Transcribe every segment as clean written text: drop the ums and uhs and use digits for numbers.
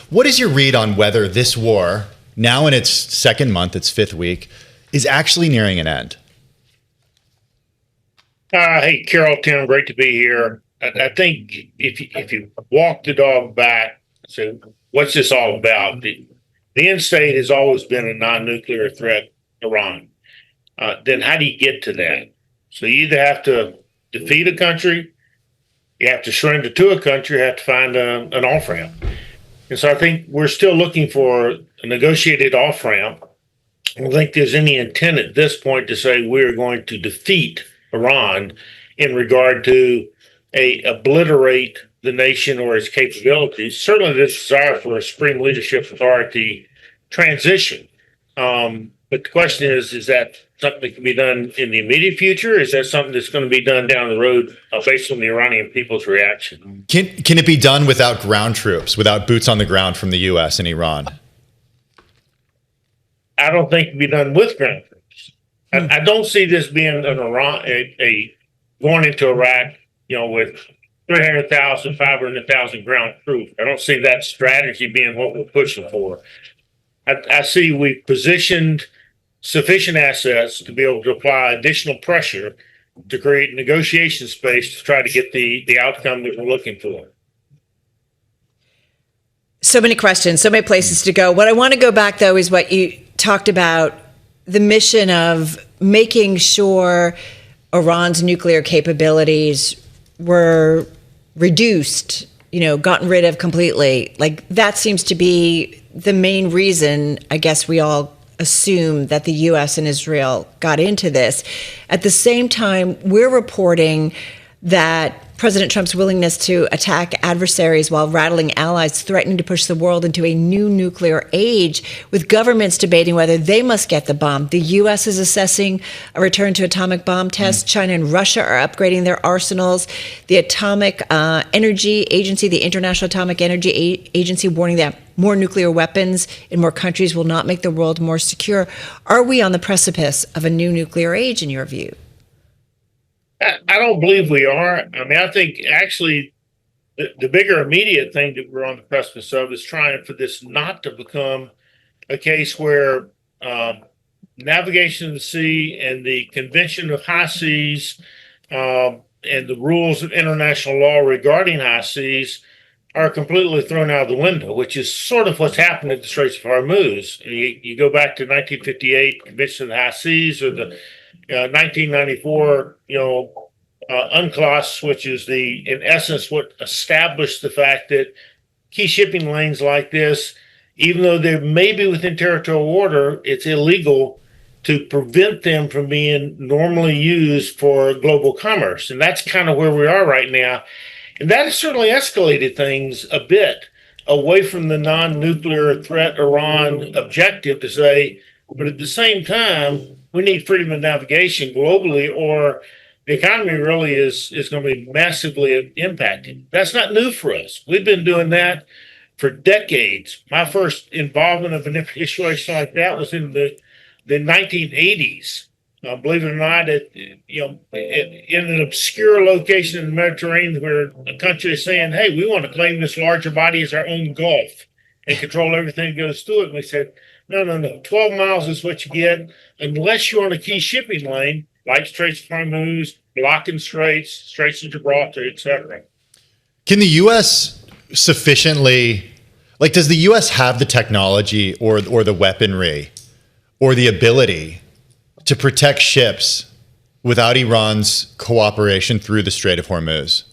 What is your read on whether this war, now in its second month, its fifth week, is actually nearing an end? Hey, Carol, Tim, great to be here. I think if you walk the dog back, so what's this all about? The end state has always been a non-nuclear threat, Iran. Then how do you get to that? So you either have to defeat a country, you have to surrender to a country, you have to find an off-ramp. And so I think we're still looking for a negotiated off-ramp. I don't think there's any intent at this point to say we're going to defeat Iran in regard to obliterate the nation or its capabilities. Certainly the desire for a supreme leadership authority transition. But the question is that something that can be done in the immediate future? Is that something that's going to be done down the road based on the Iranian people's reaction? Can it be done without ground troops, without boots on the ground from the U.S. and Iran? I don't think it can be done with ground troops. I don't see this being going into Iraq, with 300,000, 500,000 ground troops. I don't see that strategy being what we're pushing for. I see we've positioned sufficient assets to be able to apply additional pressure to create negotiation space to try to get the outcome that we're looking for. So many questions, so many places to go. What I want to go back, though, is what you talked about, the mission of making sure Iran's nuclear capabilities were reduced, gotten rid of completely. Like, that seems to be the main reason, I guess we all assume, that the U.S. and Israel got into this. At the same time, we're reporting that President Trump's willingness to attack adversaries while rattling allies, threatening to push the world into a new nuclear age, with governments debating whether they must get the bomb. The U.S. is assessing a return to atomic bomb tests. China and Russia are upgrading their arsenals. The Atomic Energy Agency, the International Atomic Energy Agency, warning that more nuclear weapons in more countries will not make the world more secure. Are we on the precipice of a new nuclear age, in your view? I don't believe we are. I mean, I think actually the bigger immediate thing that we're on the precipice of is trying for this not to become a case where navigation of the sea and the Convention of High Seas and the rules of international law regarding high seas are completely thrown out of the window, which is sort of what's happened at the Straits of Hormuz. You go back to 1958 Convention of the High Seas, or the 1994, UNCLOS, which is in essence what established the fact that key shipping lanes like this, even though they may be within territorial water, it's illegal to prevent them from being normally used for global commerce. And that's kind of where we are right now. And that has certainly escalated things a bit away from the non-nuclear threat Iran objective to say, but at the same time, we need freedom of navigation globally, or the economy really is going to be massively impacted. That's not new for us. We've been doing that for decades. My first involvement of an issue like that was in the 1980s. Believe it or not, in an obscure location in the Mediterranean where a country is saying, hey, we want to claim this larger body as our own Gulf and control everything that goes through it. And we said, no. 12 miles is what you get unless you're on a key shipping lane like Straits of Hormuz, blocking Straits of Gibraltar, etc. Can the U.S. sufficiently, does the U.S. have the technology or the weaponry or the ability to protect ships without Iran's cooperation through the Strait of Hormuz?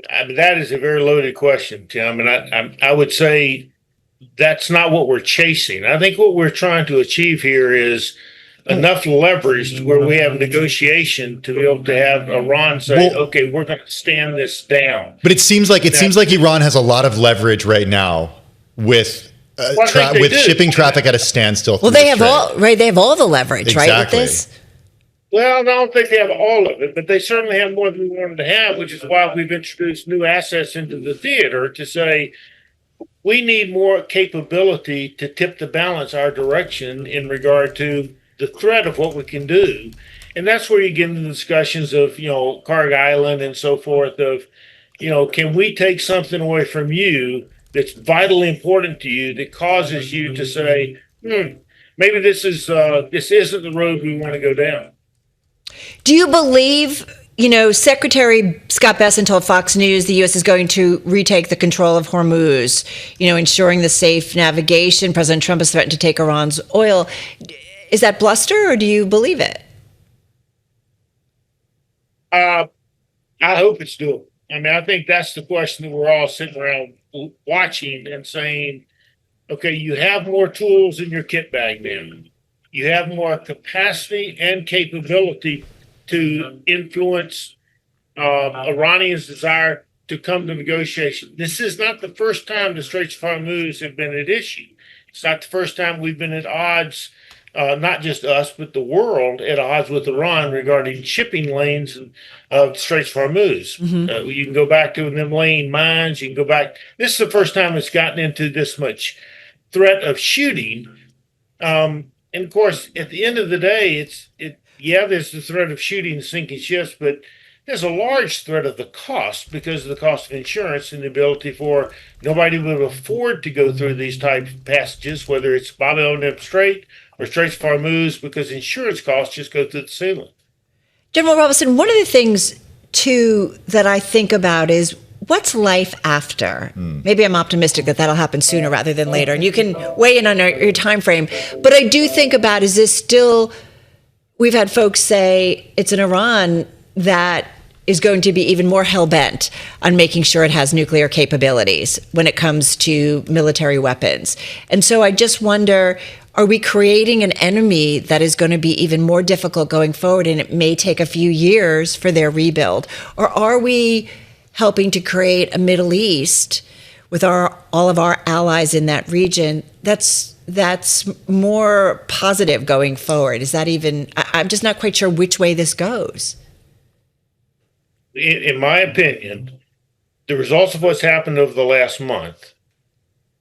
I mean, that is a very loaded question, Tim. And I would say that's not what we're chasing. I think what we're trying to achieve here is enough leverage to where we have negotiation to be able to have Iran say, okay, we're going to stand this down. But it seems like Iran has a lot of leverage right now with shipping traffic at a standstill. Well, they have all the leverage, exactly. Right, with this? Well, I don't think they have all of it, but they certainly have more than we wanted to have, which is why we've introduced new assets into the theater to say, we need more capability to tip the balance our direction in regard to the threat of what we can do. And that's where you get into discussions of, Kharg Island and so forth of, can we take something away from you that's vitally important to you that causes you to say, maybe this isn't the road we want to go down. Do you believe, Secretary Scott Bessent told Fox News the U.S. is going to retake the control of Hormuz, ensuring the safe navigation. President Trump has threatened to take Iran's oil. Is that bluster, or do you believe it? I hope it's doable. I mean, I think that's the question that we're all sitting around watching and saying, okay, you have more tools in your kit bag now. You have more capacity and capability to influence Iranians' desire to come to negotiation. This is not the first time the Straits of Hormuz have been at issue. It's not the first time we've been at odds, not just us, but the world at odds with Iran regarding shipping lanes of the Straits of Hormuz. Mm-hmm. You can go back to them laying mines. You can go back. This is the first time it's gotten into this much threat of shooting. And of course, at the end of the day, there's the threat of shooting and sinking ships, but there's a large threat of the cost because of the cost of insurance and the ability for nobody would afford to go through these type of passages, whether it's Bab el-Mandeb Strait or Straits of Hormuz, because insurance costs just go through the ceiling. General Robeson, one of the things, too, that I think about is what's life after? Maybe I'm optimistic that that'll happen sooner rather than later, and you can weigh in on your time frame. But I do think about, is this still, we've had folks say it's an Iran that is going to be even more hell-bent on making sure it has nuclear capabilities when it comes to military weapons. And so I just wonder, are we creating an enemy that is going to be even more difficult going forward, and it may take a few years for their rebuild? Or are we helping to create a Middle East with all of our allies in that region that's more positive going forward? Is that even, I'm just not quite sure which way this goes. In my opinion, the results of what's happened over the last month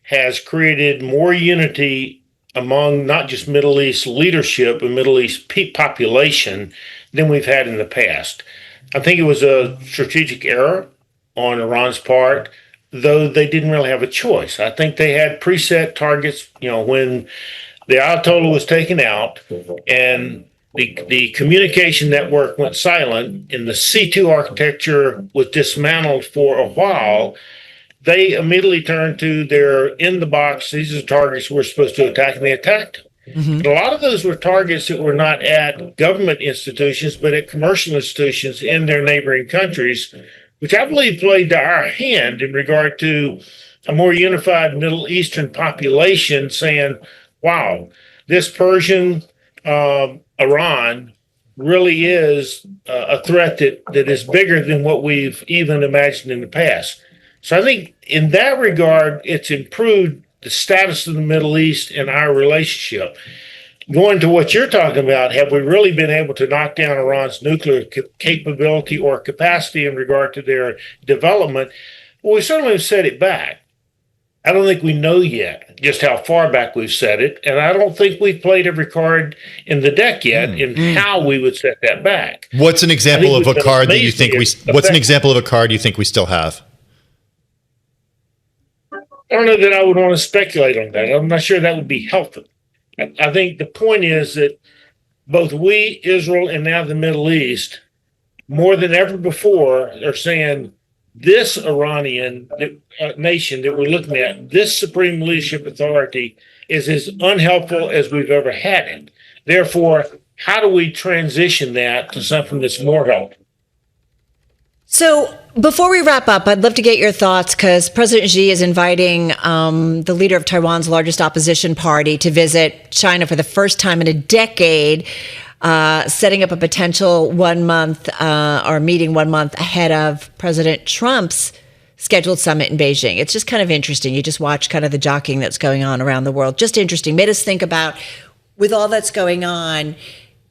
has created more unity among not just Middle East leadership and Middle East population than we've had in the past. I think it was a strategic error on Iran's part, though they didn't really have a choice. I think they had preset targets, when the Ayatollah was taken out and the communication network went silent and the C2 architecture was dismantled for a while, they immediately turned to their in the box, these are targets we're supposed to attack, and they attacked them. Mm-hmm. And a lot of those were targets that were not at government institutions, but at commercial institutions in their neighboring countries, which I believe played to our hand in regard to a more unified Middle Eastern population saying, wow, this Persian Iran really is a threat that is bigger than what we've even imagined in the past. So I think in that regard, it's improved the status of the Middle East and our relationship. Going to what you're talking about, have we really been able to knock down Iran's nuclear capability or capacity in regard to their development? Well, we certainly have set it back. I don't think we know yet just how far back we've set it, and I don't think we've played every card in the deck yet in how we would set that back. What's an example of a card that you think what's an example of a card you think we still have? I don't know that I would want to speculate on that. I'm not sure that would be helpful. I think the point is that both we, Israel, and now the Middle East, more than ever before, are saying this Iranian nation that we're looking at, this supreme leadership authority, is as unhelpful as we've ever had it. Therefore, how do we transition that to something that's more helpful? So before we wrap up, I'd love to get your thoughts, because President Xi is inviting the leader of Taiwan's largest opposition party to visit China for the first time in a decade, setting up a potential 1 month or meeting 1 month ahead of President Trump's scheduled summit in Beijing. It's just kind of interesting. You just watch kind of the jockeying that's going on around the world. Just interesting. Made us think about, with all that's going on,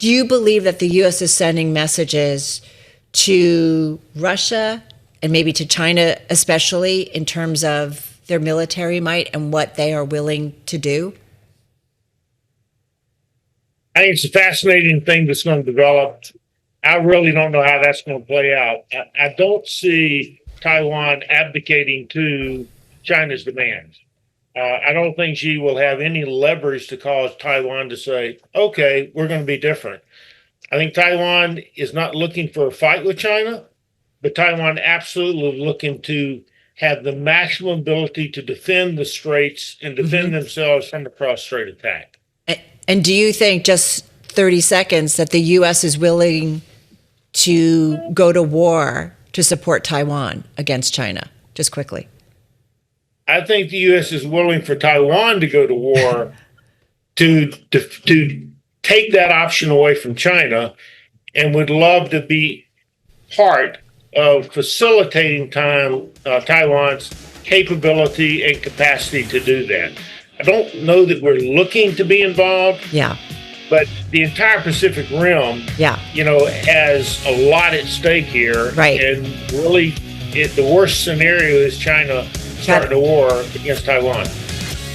do you believe that the U.S. is sending messages to Russia and maybe to China especially in terms of their military might and what they are willing to do? I think it's a fascinating thing that's going to develop. I really don't know how that's going to play out. I don't see Taiwan abdicating to China's demands. I don't think Xi will have any leverage to cause Taiwan to say, okay, we're going to be different. I think Taiwan is not looking for a fight with China, but Taiwan absolutely looking to have the maximum ability to defend the straits and defend themselves from the cross-strait attack. And do you think, just 30 seconds, that the U.S. is willing to go to war to support Taiwan against China? Just quickly. I think the U.S. is willing for Taiwan to go to war to take that option away from China, and would love to be part of facilitating Taiwan's capability and capacity to do that. I don't know that we're looking to be involved. Yeah. But the entire Pacific Rim, has a lot at stake here. Right. And really, the worst scenario is China starting a war against Taiwan.